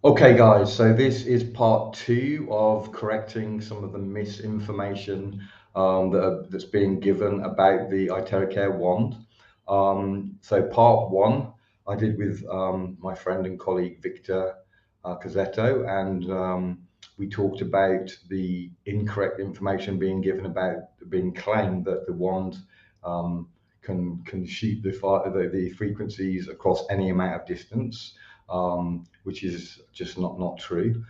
Okay, guys, so this is part two of correcting some of the misinformation that's being given about the iTeracare wand. So part one I did with my friend and colleague Victor Cazzetto, and we talked about the incorrect information being given about being claimed that the wand um, can shoot the frequencies across any amount of distance, which is just not true.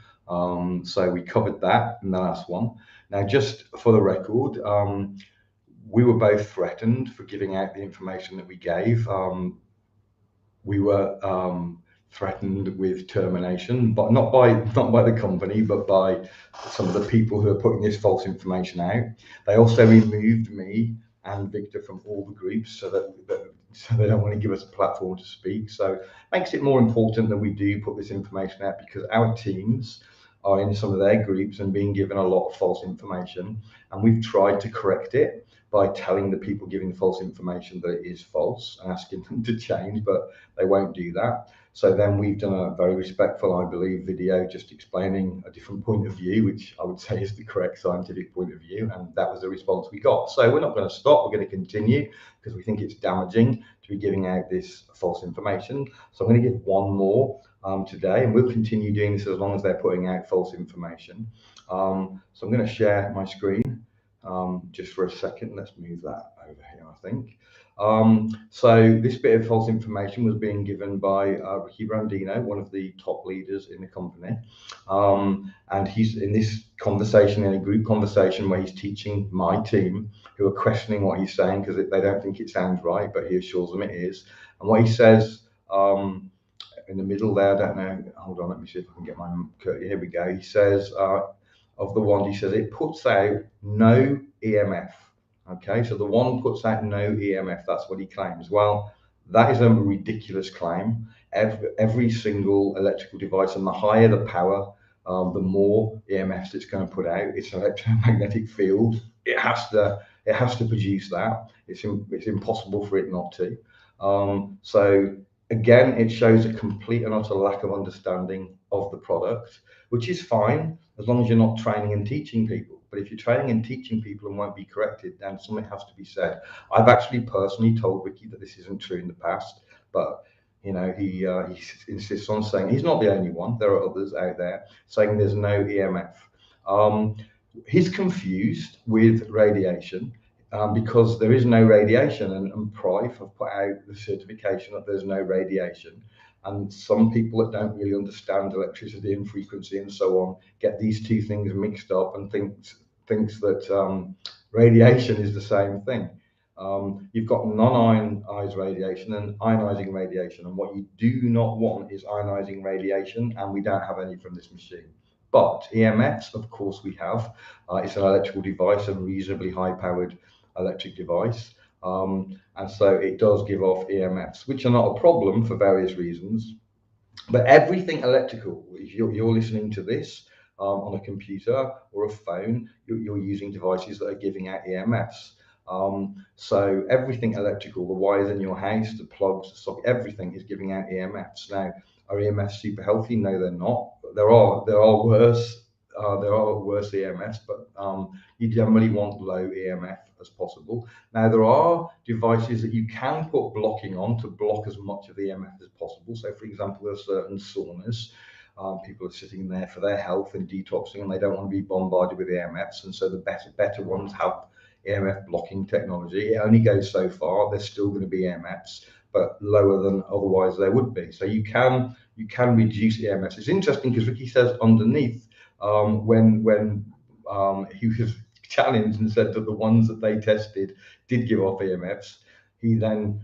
So we covered that in the last one. Now, just for the record, we were both threatened for giving out the information that we gave. We were threatened with termination, but not by the company, but by some of the people who are putting this false information out. They also removed me and Victor from all the groups so they don't want to give us a platform to speak. So it makes it more important that we do put this information out, because our teams are in some of their groups and being given a lot of false information, and we've tried to correct it by telling the people giving false information that it is false and asking them to change, but they won't do that. So then we've done a very respectful, I believe, video just explaining a different point of view, which I would say is the correct scientific point of view, and that was the response we got. So we're not going to stop, we're going to continue, because we think it's damaging to be giving out this false information. So I'm going to give one more today, and we'll continue doing this as long as they're putting out false information. So I'm going to share my screen just for a second. Let's move that over here, I think. So this bit of false information was being given by Ricky Brandino, one of the top leaders in the company. And he's in this conversation, in a group conversation where he's teaching my team, who are questioning what he's saying because they don't think it sounds right, but he assures them it is. And what he says in the middle there, I don't know, hold on, let me see if I can get my, here we go. He says, of the wand, he says it puts out no EMF. Okay, so the wand puts out no EMF. That's what he claims. Well, that is a ridiculous claim. Every single electrical device, and the higher the power, the more EMFs it's going to put out. It's an electromagnetic field. It has to produce that. It's impossible for it not to. So again, it shows a complete and utter lack of understanding of the product, which is fine as long as you're not training and teaching people. But if you're training and teaching people and won't be corrected, then something has to be said. I've actually personally told Ricky that this isn't true in the past, but he insists on saying he's not the only one. There are others out there saying there's no EMF. Um, he's confused with radiation. Because there is no radiation, and PRIVE have put out the certification that there's no radiation. And some people that don't really understand electricity and frequency and so on get these two things mixed up and thinks that radiation is the same thing. You've got non-ionized radiation and ionizing radiation, and what you do not want is ionizing radiation, and we don't have any from this machine. But EMFs, of course, we have. It's an electrical device, a reasonably high-powered electric device. And so it does give off EMFs, which are not a problem for various reasons. But everything electrical, if you're listening to this on a computer or a phone, you're using devices that are giving out EMFs. So everything electrical, the wires in your house, the plugs, the socket, everything is giving out EMFs. Now, are EMFs super healthy? No, they're not. There are worse EMFs, but you generally want low EMF as possible. Now, there are devices that you can put blocking on to block as much of the EMF as possible. So, for example, there are certain saunas. People are sitting there for their health and detoxing, and they don't want to be bombarded with EMFs. And so the better ones have EMF blocking technology. It only goes so far. There's still going to be EMFs, but lower than otherwise there would be. So you can reduce EMFs. It's interesting because Ricky says underneath, when he was challenged and said that the ones that they tested did give off EMFs, he then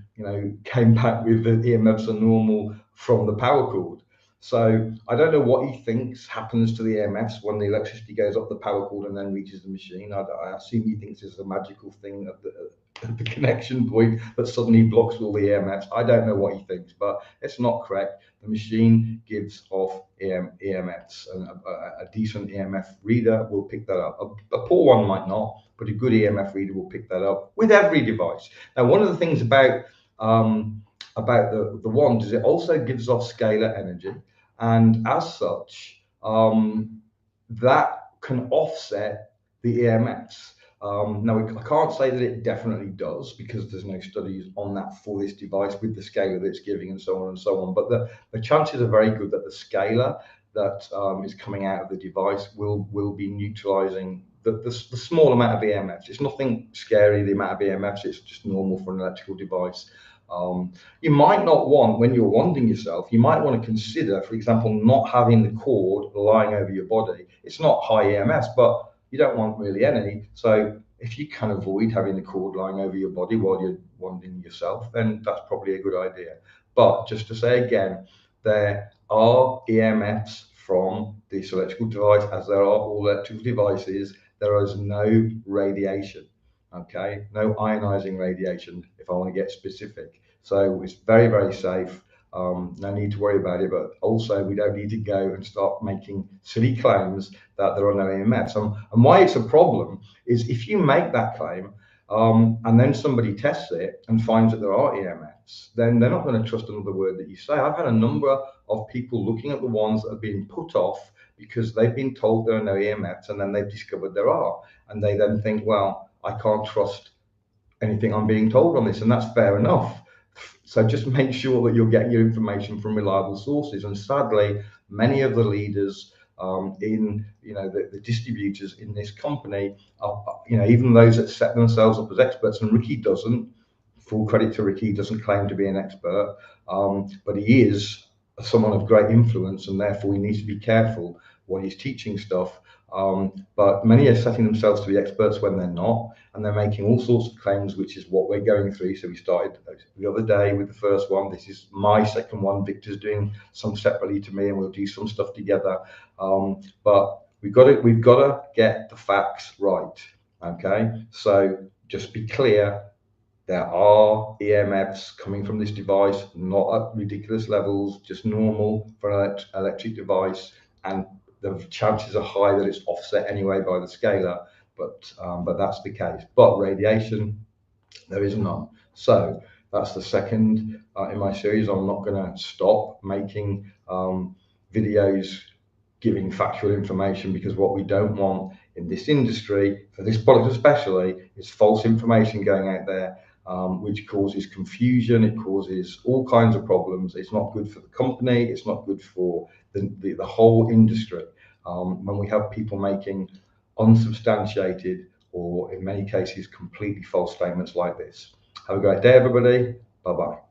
came back with the EMFs are normal from the power cord. So I don't know what he thinks happens to the EMFs when the electricity goes up the power cord and then reaches the machine. I assume he thinks it's a magical thing at the connection point that suddenly blocks all the EMFs. I don't know what he thinks, but it's not correct. The machine gives off EMFs, and a decent EMF reader will pick that up. A poor one might not, but a good EMF reader will pick that up with every device. Now, one of the things about the wand is it also gives off scalar energy. and as such, that can offset the EMFs. Now, I can't say that it definitely does because there's no studies on that for this device with the scalar that it's giving and so on and so on. But the chances are very good that the scalar that is coming out of the device will be neutralizing the small amount of EMFs. It's nothing scary, the amount of EMFs, it's just normal for an electrical device. You might not want, when you're wanding yourself, you might want to consider, for example, not having the cord lying over your body. It's not high EMFs, but you don't want really any. So if you can avoid having the cord lying over your body while you're wanding yourself, then that's probably a good idea. But just to say again, there are EMFs from this electrical device, as there are all electrical devices. There is no radiation. Okay, no ionizing radiation, if I want to get specific. So it's very, very safe. No need to worry about it, but also we don't need to go and start making silly claims that there are no EMFs. And why it's a problem is if you make that claim and then somebody tests it and finds that there are EMFs, then they're not going to trust another word that you say. I've had a number of people looking at the ones that have been put off because they've been told there are no EMFs and then they've discovered there are. And they then think, well, I can't trust anything I'm being told on this, and that's fair enough. So just make sure that you're getting your information from reliable sources. And sadly, many of the leaders in the distributors in this company are, even those that set themselves up as experts, and Ricky doesn't. Full credit to Ricky, he doesn't claim to be an expert, but he is someone of great influence, and therefore he needs to be careful when he's teaching stuff. But many are setting themselves to be experts when they're not, and they're making all sorts of claims, which is what we're going through. So we started the other day with the first one. This is my second one. Victor's doing some separately to me, and we'll do some stuff together. But we've got to get the facts right. Okay, so just be clear. There are EMFs coming from this device, not at ridiculous levels, just normal for an electric device, and the chances are high that it's offset anyway by the scalar, but that's the case. But radiation, there is none. So that's the second in my series. I'm not going to stop making videos giving factual information, because what we don't want in this industry, for this product especially, is false information going out there, which causes confusion. It causes all kinds of problems. It's not good for the company. It's not good for the whole industry. When we have people making unsubstantiated, or in many cases completely false statements like this. Have a great day, everybody. Bye bye.